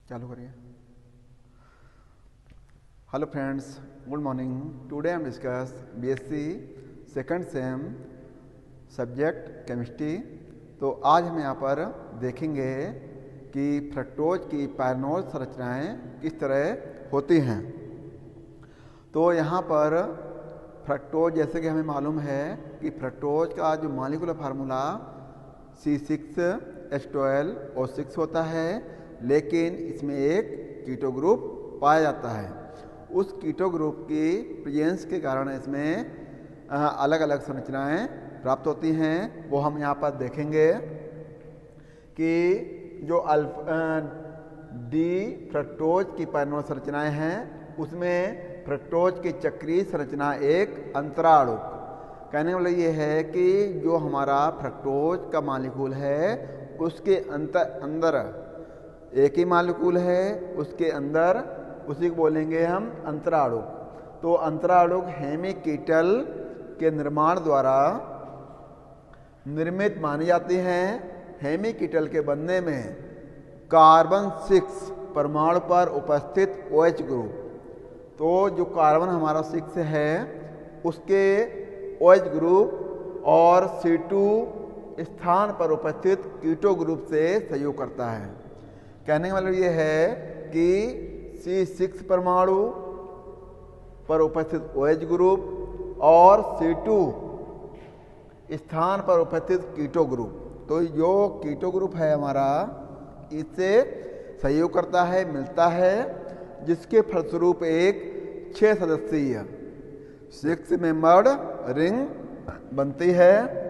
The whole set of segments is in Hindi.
चालू करिए। Hello friends, good morning. Today हम discuss BSc second sem subject chemistry. तो आज हम यहाँ पर देखेंगे कि फ्रक्टोज की पायरनोज संरचनाएं किस तरह होती हैं। तो यहाँ पर फ्रक्टोज, जैसे कि हमें मालूम है कि फ्रक्टोज का जो मॉलिक्यूलर फार्मूला C6H12O6 होता है, लेकिन इसमें एक कीटो ग्रुप पाया जाता है। उस कीटो ग्रुप की प्रेजेंस के कारण इसमें अलग अलग संरचनाएं प्राप्त होती हैं। वो हम यहाँ पर देखेंगे कि जो डी फ्रक्टोज की पायरनोज संरचनाएं हैं, उसमें फ्रक्टोज की चक्रीय संरचना एक अंतराणु। कहने वाला ये है कि जो हमारा फ्रक्टोज का मॉलिक्यूल है उसके अंदर एक ही मॉलिक्यूल है, उसके अंदर उसी को बोलेंगे हम अंतराणु। तो अंतराणु हेमिकीटल के निर्माण द्वारा निर्मित मानी जाती हैं। हेमिकीटल के बनने में कार्बन 6 परमाणु पर उपस्थित OH ग्रुप, तो जो कार्बन हमारा 6 है उसके OH ग्रुप और C2 स्थान पर उपस्थित कीटो ग्रुप से सहयोग करता है। कहने का मतलब ये है कि C6 परमाणु पर उपस्थित OH ग्रुप और C2 स्थान पर उपस्थित कीटो ग्रुप, तो जो कीटो ग्रुप है हमारा, इससे सहयोग करता है, मिलता है, जिसके फलस्वरूप एक 6 सदस्यीय 6 मेंबर्ड रिंग बनती है,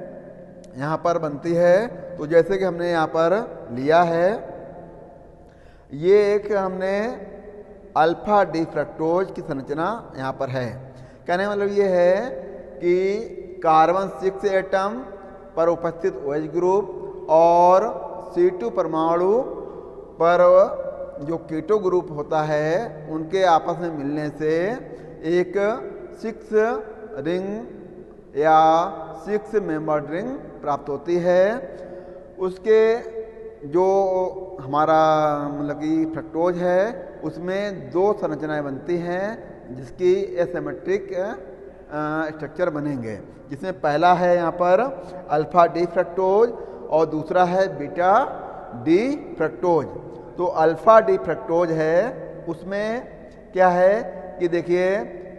यहाँ पर बनती है। तो जैसे कि हमने यहाँ पर लिया है, ये एक हमने अल्फा डी फ्रक्टोज की संरचना यहाँ पर है। कहने मतलब ये है कि कार्बन 6 एटम पर उपस्थित OH ग्रुप और C2 परमाणु पर जो कीटो ग्रुप होता है, उनके आपस में मिलने से एक 6 रिंग या 6 मेंबर्ड रिंग प्राप्त होती है। उसके जो हमारा मतलब कि फ्रक्टोज है उसमें 2 संरचनाएं बनती हैं, जिसकी एसिमेट्रिक स्ट्रक्चर बनेंगे, जिसमें पहला है यहाँ पर अल्फा डी फ्रक्टोज और दूसरा है बीटा डी फ्रक्टोज। तो अल्फा डी फ्रक्टोज है, उसमें क्या है कि देखिए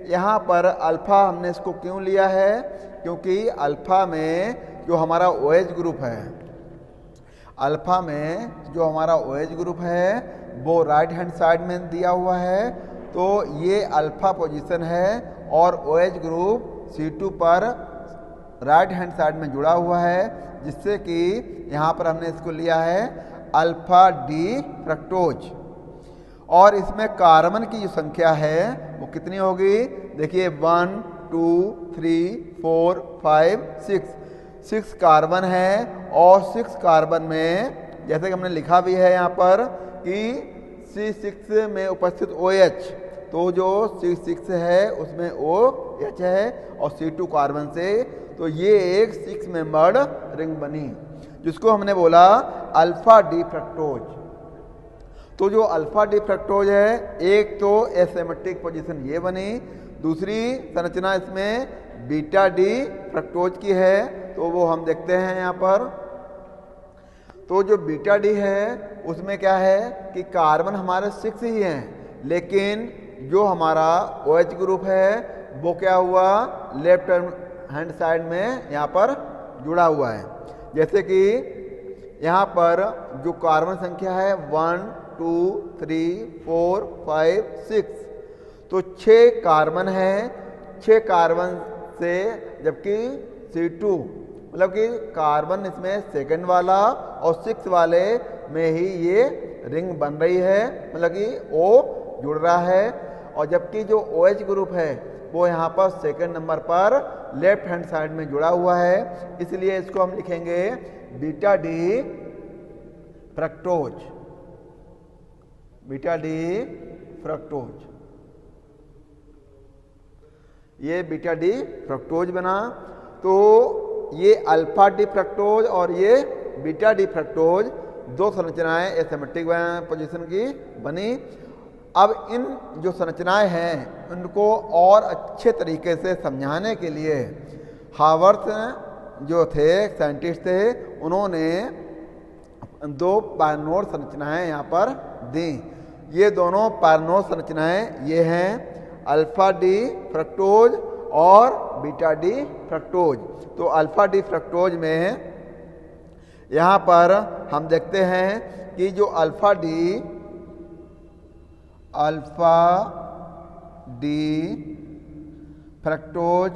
यहाँ पर अल्फा हमने इसको क्यों लिया है, क्योंकि अल्फा में जो हमारा OH ग्रुप है, अल्फा में जो हमारा OH ग्रुप है वो राइट हैंड साइड में दिया हुआ है। तो ये अल्फा पोजीशन है और OH ग्रुप C2 पर राइट हैंड साइड में जुड़ा हुआ है, जिससे कि यहाँ पर हमने इसको लिया है अल्फा डी फ्रक्टोज। और इसमें कार्बन की जो संख्या है वो कितनी होगी, देखिए 1 2 3 4 5 6 कार्बन है। और 6 कार्बन में जैसे कि हमने लिखा भी है यहाँ पर कि C6 में उपस्थित OH, तो जो C6 है उसमें OH है और C2 कार्बन से, तो ये एक 6 मेंबर्ड रिंग बनी, जिसको हमने बोला अल्फा डी फ्रक्टोज। तो जो अल्फा डी फ्रक्टोज है, एक तो एसिमेट्रिक पोजीशन ये बनी, दूसरी संरचना इसमें बीटा डी फ्रक्टोज की है, तो वो हम देखते हैं यहाँ पर। तो जो बीटा डी है उसमें क्या है कि कार्बन हमारे 6 ही हैं, लेकिन जो हमारा OH ग्रुप है वो क्या हुआ, लेफ्ट हैंड साइड में यहाँ पर जुड़ा हुआ है। जैसे कि यहाँ पर जो कार्बन संख्या है 1 2 3 4 5 6, तो 6 कार्बन है। 6 कार्बन से, जबकि C2 मतलब कि कार्बन इसमें सेकंड वाला और 6 वाले में ही ये रिंग बन रही है, मतलब कि O जुड़ रहा है। और जबकि जो OH ग्रुप है वो यहाँ पर सेकंड नंबर पर लेफ्ट हैंड साइड में जुड़ा हुआ है, इसलिए इसको हम लिखेंगे beta D fructose, beta D fructose. ये बीटा डी फ्रक्टोज बना। तो ये अल्फा डी फ्रक्टोज और ये बीटा डी फ्रक्टोज, दो संरचनाएं एसिमेट्रिक पोजीशन की बनी। अब इन जो संरचनाएं हैं उनको और अच्छे तरीके से समझाने के लिए हावर्थ जो थे साइंटिस्ट थे, उन्होंने दो पायरनोड संरचनाएं यहाँ पर दी। ये दोनों पायरनोड संरचनाएं ये हैं अल्फा डी फ्रक्टोज और बीटा डी फ्रक्टोज। तो अल्फा डी फ्रक्टोज में यहाँ पर हम देखते हैं कि जो अल्फा डी फ्रक्टोज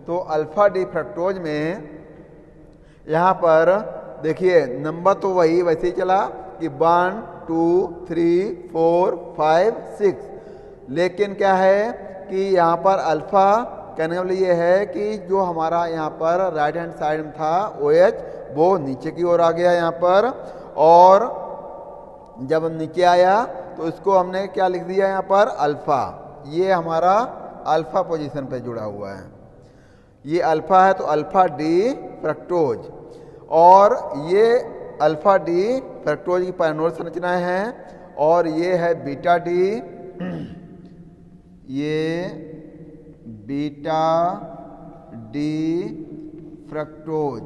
तो अल्फा डी फ्रक्टोज में यहाँ पर देखिए नंबर तो वही वैसे ही चला कि 1 2 3 4 5 6, लेकिन क्या है कि यहाँ पर अल्फा कहने वाली ये है कि जो हमारा यहाँ पर राइट हैंड साइड में था OH वो नीचे की ओर आ गया यहाँ पर, और जब नीचे आया तो इसको हमने क्या लिख दिया यहाँ पर अल्फा। ये हमारा अल्फा पोजीशन पे जुड़ा हुआ है, ये अल्फा है तो अल्फा डी फ्रक्टोज, और ये अल्फा डी फ्रक्टोज की पायरनोड संरचनाएं हैं, और ये है बीटा डी, ये beta D fructose.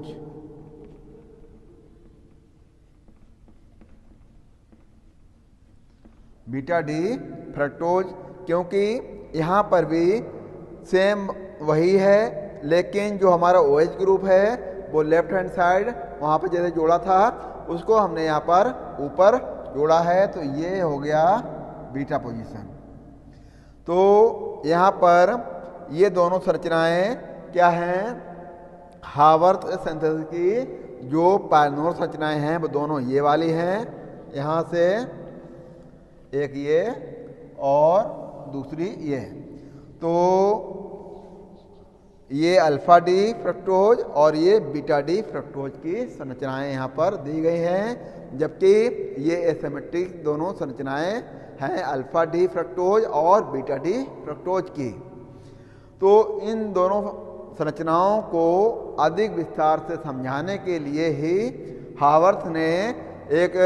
Beta D fructose, क्योंकि यहाँ पर भी सेम वही है, लेकिन जो हमारा OH ग्रुप है वो लेफ्ट हैंड साइड वहाँ पर जैसे जोड़ा था उसको हमने यहाँ पर ऊपर जोड़ा है, तो ये हो गया बीटा पोजीशन। तो यहाँ पर ये दोनों संरचनाएं क्या हैं, हावर्थ सिंथेसिस की जो पायरनोड संरचनाएं हैं वो दोनों ये वाली हैं, यहाँ से एक ये और दूसरी ये। तो ये अल्फा डी फ्रक्टोज और ये बीटा डी फ्रक्टोज की संरचनाएं यहाँ पर दी गई हैं, जबकि ये एसिमेट्रिक दोनों संरचनाएं हैं अल्फा डी फ्रक्टोज और बीटा डी फ्रक्टोज की। तो इन दोनों संरचनाओं को अधिक विस्तार से समझाने के लिए ही हावर्थ ने एक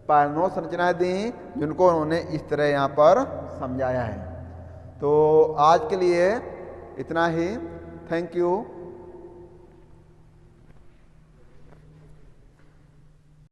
पायरनोड संरचनाएं दी जिनको उन्होंने इस तरह यहाँ पर समझाया है। तो आज के लिए इतना ही। Thank you.